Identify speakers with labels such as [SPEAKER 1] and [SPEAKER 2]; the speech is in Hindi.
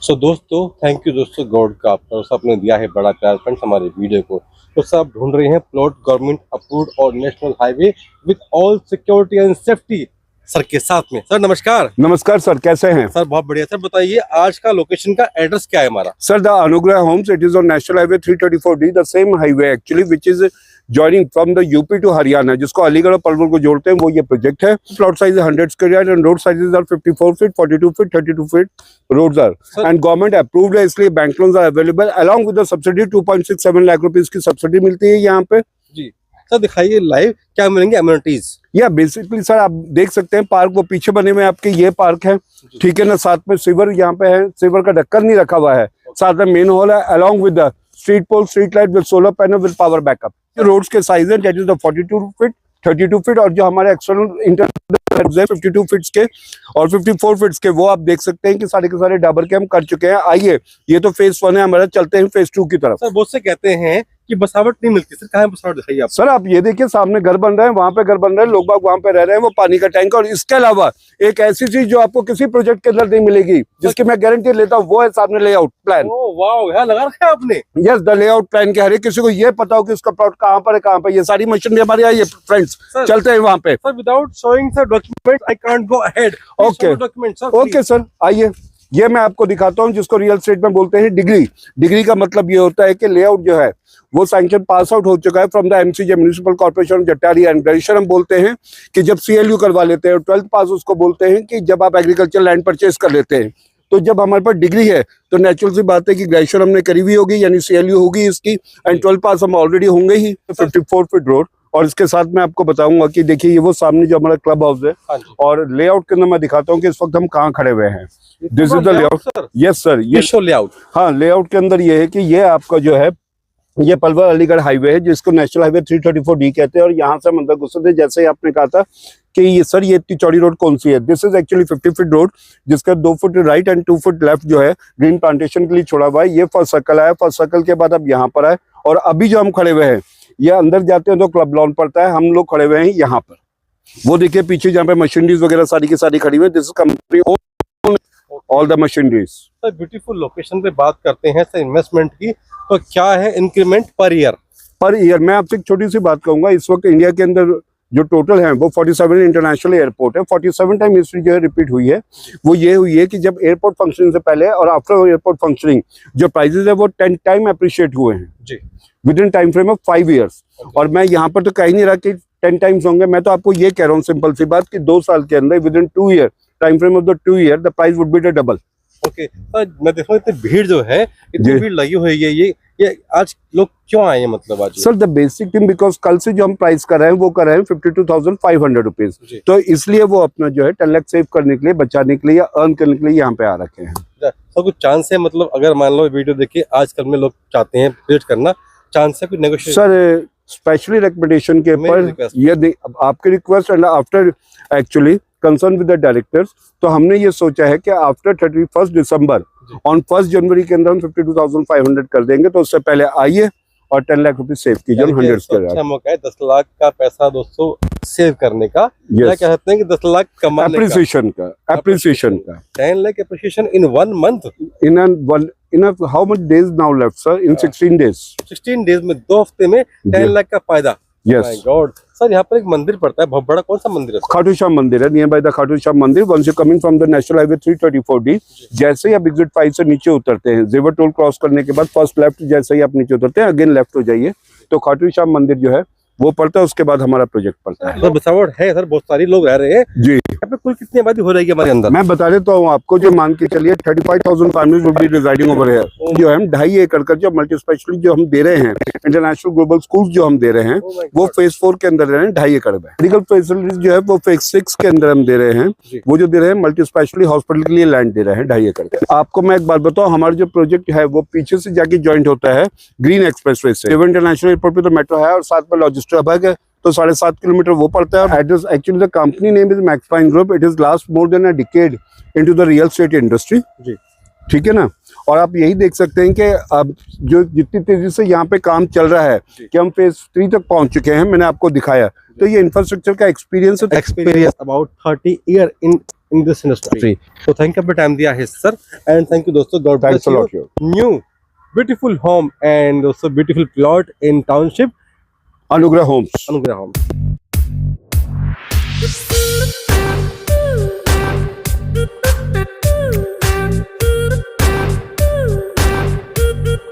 [SPEAKER 1] सो दोस्तों थैंक यू दोस्तों गॉड का आपने दिया है बड़ा प्यार फ्रेंड्स हमारे वीडियो को। तो सब आप ढूंढ रहे हैं प्लॉट गवर्नमेंट अप्रूव्ड और national highway with all security and safety sir के साथ में। सर नमस्कार।
[SPEAKER 2] नमस्कार सर, कैसे हैं?
[SPEAKER 1] सर बहुत बढ़िया। सर बताइए आज का लोकेशन का एड्रेस क्या है हमारा?
[SPEAKER 2] Sir the Anugrah homes, it is on national highway 334D, the same highway actually which is joining from the UP to Haryana, जिसको अलीगढ़ और पलवल को जोड़ते हैं, वो ये प्रोजेक्ट है। Plot size 100 square yard and road sizes are 54 feet, 42 feet, 32 feet roads are and government approved है, इसलिए bank loans are available along with the subsidy. 2.67 lakh rupees की सब्सिडी मिलती है यहाँ पे
[SPEAKER 1] जी। सर दिखाइए लाइव क्या मिलेंगे एमिनिटीज।
[SPEAKER 2] या बेसिकली सर आप देख सकते हैं पार्क वो पीछे बने हुए आपके, ये पार्क है, ठीक है ना। साथ में सीवर यहाँ पे है, सीवर का ढक्कन नहीं रखा हुआ है। साथ में मेन हॉल है along with the street pole, street light with solar panel with power backup. Roads के साइज है that is the 42 feet, 32 feet और जो हमारे एक्सटर्नल इंटरनल 52 फीट्स के और 54 फीट्स के, वो आप देख सकते हैं कि सारे के सारे डाबर के हम कर चुके हैं। आइए, ये तो फेज 1 है हमारा, चलते हैं फेज 2 की तरफ।
[SPEAKER 1] सर बहुत से कहते हैं कि बसावट नहीं मिलती, सर कहाँ है बसावट दिखाइए आप।
[SPEAKER 2] सर आप ये देखिए सामने घर बन रहे हैं, वहां पे घर बन रहे हैं, लोग बाग वहां पे रह रहे हैं, वो पानी का टैंक। और इसके अलावा एक ऐसी चीज जो आपको किसी प्रोजेक्ट के अंदर नहीं मिलेगी, जिसकी मैं गारंटी लेता हूँ, वो है सामने लेआउट प्लान।
[SPEAKER 1] वाओ, यहाँ लगा रखा है आपने।
[SPEAKER 2] यस, द लेआउट प्लान के हर एक किसी को ये पता हो कि उसका प्लॉट कहाँ पर है, कहाँ पर। ये सारी मशीनरी हमारी आई है फ्रेंड्स, चलते हैं वहां पे।
[SPEAKER 1] Sir without showing sir document I can't go ahead.
[SPEAKER 2] Okay
[SPEAKER 1] document sir.
[SPEAKER 2] Okay sir, आइए ये मैं आपको दिखाता हूँ, जिसको रियल एस्टेट में बोलते हैं डिग्री। डिग्री का मतलब ये होता है कि लेआउट जो है वो सैंक्शन पास आउट हो चुका है from the MCJ, municipal corporation Jatari and graduation हम बोलते हैं कि जब सीएलयू करवा लेते हैं। 12th पास उसको बोलते हैं कि जब आप एग्रीकल्चर लैंड परचेज कर लेते हैं। तो जब हमारे पास डिग्री है तो नेचुरल सी बात है कि ग्रेजुएशन हमने करी हुई होगी, यानी सीएलयू होगी इसकी, एंड 12th पास हम ऑलरेडी होंगे ही। 54 फीट रोड, और इसके साथ मैं आपको बताऊंगा कि देखिए ये वो सामने जो हमारा क्लब हाउस है, और लेआउट के अंदर मैं दिखाता हूँ कि इस वक्त हम कहाँ खड़े हुए हैं। This is the layout. Yes sir, ये शो लेआउट। हाँ, लेआउट के अंदर ये है कि ये आपका जो है ये पलवल अलीगढ़ हाईवे है, जिसको नेशनल हाईवे 334D कहते हैं। और यहाँ से हम अंदर घुसे थे, जैसे ही आपने कहा था कि ये सर ये इतनी चौड़ी रोड कौन सी है। This is actually 50 feet road, जिसका 2 foot right and 2 foot left जो है ग्रीन प्लांटेशन के लिए छोड़ा हुआ है। ये फर्स्ट सर्कल है, फर्स्ट सर्कल के बाद अब यहाँ पर है, और अभी जो हम खड़े हुए हैं ये अंदर जाते हैं तो क्लब लॉन पड़ता है, हम लोग खड़े हुए हैं यहाँ पर। वो देखिए पीछे जहाँ पे मशीनरीज वगैरह सारी की सारी खड़ी हुई है। This is company all the machineries.
[SPEAKER 1] Sir beautiful location पे बात करते हैं सर इन्वेस्टमेंट की, तो क्या है increment per year?
[SPEAKER 2] Per year मैं आपसे एक छोटी सी बात कहूंगा, इस वक्त इंडिया के अंदर जो टोटल है वो 47 इंटरनेशनल एयरपोर्ट है। 47 टाइम हिस्ट्री जो है रिपीट हुई है, वो ये हुई है कि जब एयरपोर्ट फंक्शनिंग से पहले और आफ्टर एयरपोर्ट फंक्शनिंग जो प्राइजेस है वो 10 टाइम अप्रिशिएट हुए हैं जी, within time frame of 5 years. और मैं यहाँ पर तो कह ही नहीं रहा कि 10 टाइम्स होंगे, मैं तो आपको ये कह रहा हूँ सिंपल सी बात कि 2 साल के अंदर with in 2 year time frame of the 2 year the price would be the double.
[SPEAKER 1] Okay sir, मैं देखो इतनी भीड़ जो है, इतनी भीड़ लगी हुई है, ये आज लोग क्यों आए हैं मतलब आज?
[SPEAKER 2] Sir the basic thing, because कल से जो हम प्राइस कर रहे हैं वो कर रहे हैं 52,500 रुपीज, तो इसलिए वो अपना जो है 10 लाख सेव करने के लिए, बचाने के लिए या अर्न करने के लिए यहाँ पे आ रखे हैं।
[SPEAKER 1] सर कुछ चांस है मतलब अगर मान लो वीडियो देखिए आजकल में लोग चाहते हैं विजिट करना, चांस है कुछ नेगोशिएशन? सर
[SPEAKER 2] स्पेशली रिकमेंडेशन के ऊपर ये आपकी request and after actually concern with the directors, तो हमने ये सोचा है कि आफ्टर 31 दिसंबर ऑन 1 जनवरी के अंदर हम 52,500 कर देंगे। तो उससे पहले आइए और 10 लाख रुपए सेव कीजिए। 100
[SPEAKER 1] अच्छा मौका है 10 लाख का पैसा दोस्तों सेव करने का। क्या कहते हैं कि 10 लाख कमाने
[SPEAKER 2] एप्रिसिएशन का
[SPEAKER 1] 10 lakh appreciation in 1 month,
[SPEAKER 2] in how much days now left sir? In 16 days
[SPEAKER 1] 16 days में 2 हफ्ते में 10 लाख का फायदा।
[SPEAKER 2] Yes.
[SPEAKER 1] My God. सर यहाँ पर एक मंदिर पड़ता है बहुत बड़ा, कौन सा मंदिर है?
[SPEAKER 2] खाटू श्याम मंदिर है, nearby the Khatu Shyam मंदिर। Once you coming from the national highway 334D, जैसे ही आप एग्जिट 5 से नीचे उतरते हैं, जेवर टोल क्रॉस करने के बाद फर्स्ट लेफ्ट, जैसे ही आप नीचे उतरते हैं अगेन लेफ्ट हो जाइए तो खाटू श्याम मंदिर जो है वो पड़ता है। उसके बाद हमारा प्रोजेक्ट पड़ता है।
[SPEAKER 1] सर बसावट है सर, बहुत सारी लोग रह रहे हैं
[SPEAKER 2] जी।
[SPEAKER 1] यहाँ पे कुल कितनी आबादी हो रही है हमारे अंदर?
[SPEAKER 2] मैं बता देता हूँ आपको, जो मान के चलिए 35,000 families would be residing over here. जो हम 2.5 एकड़ का जो मल्टी स्पेशलिटी जो हम दे रहे हैं, इंटरनेशनल ग्लोबल स्कूल जो हम दे रहे हैं, वो फेज 4 के अंदर दे रहे हैं 2.5 एकड़ में। मेडिकल फैसिलिटीज जो है वो फेज 6 के अंदर हम दे रहे हैं, वो जो दे रहे हैं मल्टी स्पेशलिटी हॉस्पिटल के लिए लैंड दे रहे हैं 2.5 एकड़ का। आपको मैं एक बात बताऊँ, हमारा जो प्रोजेक्ट है वो पीछे से जाके ज्वाइंट होता है ग्रीन एक्सप्रेसवे से। इंटरनेशनल एयरपोर्ट पे तो मेट्रो है और साथ में लॉजिस्टिक हब है, तो 7.5 किलोमीटर वो पड़ता है। Address actually the company name is Maxpine group, it is last more than a decade into the real estate industry जी, ठीक है ना। और आप यही देख सकते हैं कि अब जो जितनी तेजी से यहाँ पे काम चल रहा है कि हम फेज 3 तक पहुंच चुके हैं, मैंने आपको दिखाया। तो ये इंफ्रास्ट्रक्चर का experience
[SPEAKER 1] about 30 year in in this industry. So thank you for time दिया है sir, and thank you दोस्तों. God
[SPEAKER 2] Thanks
[SPEAKER 1] bless
[SPEAKER 2] a
[SPEAKER 1] you.
[SPEAKER 2] lot, you.
[SPEAKER 1] New beautiful home and also beautiful plot in township
[SPEAKER 2] Anugrah Homes.
[SPEAKER 1] Anugrah Homes.